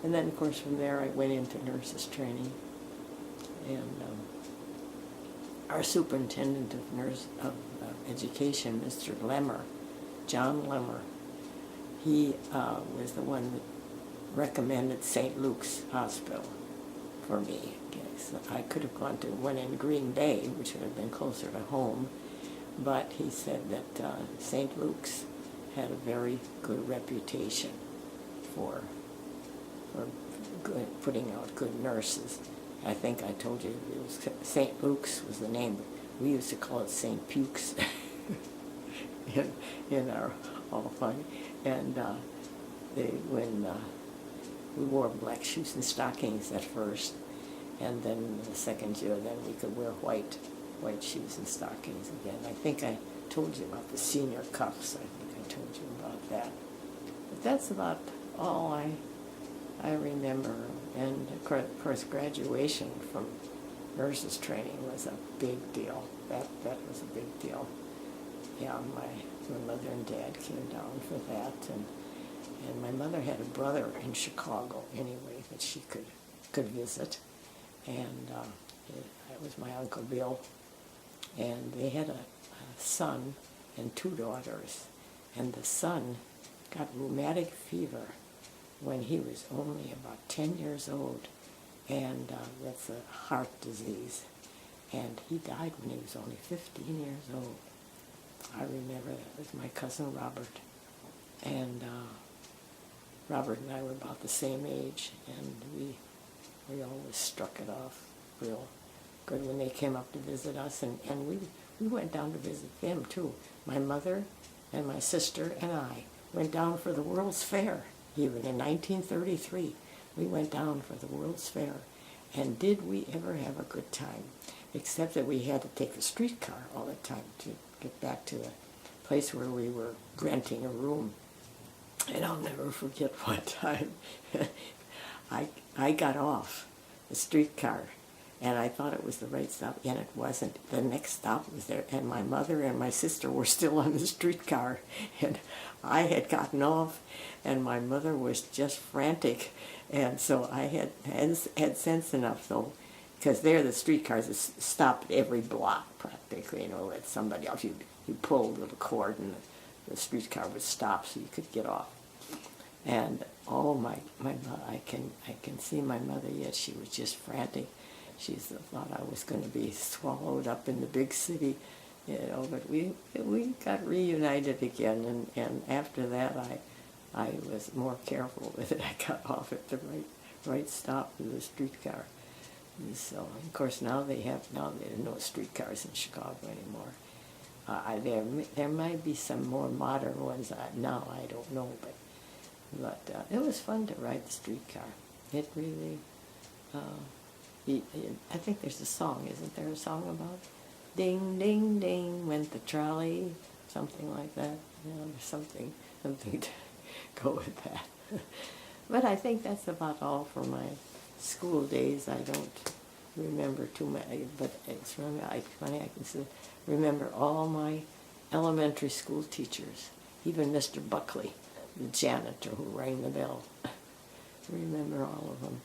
And then, of course, from there I went into nurses training. And our superintendent of education, Mr. Lemmer, John Lemmer, he was the one that recommended St. Luke's Hospital for me. So I could have gone to one in Green Bay, which would have been closer to home, but he said that St. Luke's had a very good reputation for putting out good nurses. I think I told you it was St. Luke's was the name, but we used to call it St. Puke's in our all fun. And when we wore black shoes and stockings at first, and then the second year, then we could wear white shoes and stockings again. I think I told you about the senior cuffs. I think I told you about that. But that's about all I remember. And of course, graduation from nurses training was a big deal. That was a big deal. Yeah, my mother and dad came down for that, and my mother had a brother in Chicago anyway that she could visit, and that was my Uncle Bill, and they had a son and 2 daughters, and the son got rheumatic fever when he was only about 10 years old, and that's a heart disease, and he died when he was only 15 years old. I remember that. It was my cousin Robert, and Robert and I were about the same age, and we always struck it off real good when they came up to visit us, and we went down to visit them too. My mother and my sister and I went down for the World's Fair, even in 1933. We went down for the World's Fair, and did we ever have a good time, except that we had to take a streetcar all the time to get back to the place where we were renting a room. And I'll never forget one time I got off the streetcar, and I thought it was the right stop, and it wasn't. The next stop was there, and my mother and my sister were still on the streetcar, and I had gotten off, and my mother was just frantic, and so I had sense enough, though, because there the streetcars stopped every block practically, let somebody else. You pulled a little cord, and the streetcar would stop so you could get off. And I can see my mother yet. She was just frantic. She thought I was going to be swallowed up in the big city, But we got reunited again, and after that I was more careful with it. I got off at the right stop of the streetcar. And so of course now there are no streetcars in Chicago anymore. There might be some more modern ones now. I don't know, but it was fun to ride the streetcar. It really. I think there's a song, isn't there? A song about ding ding ding went the trolley, something like that. There's something to go with that. But I think that's about all for my school days. I don't remember too many, but it's funny. I can remember all my elementary school teachers, even Mr. Buckley, the janitor who rang the bell. I remember all of them.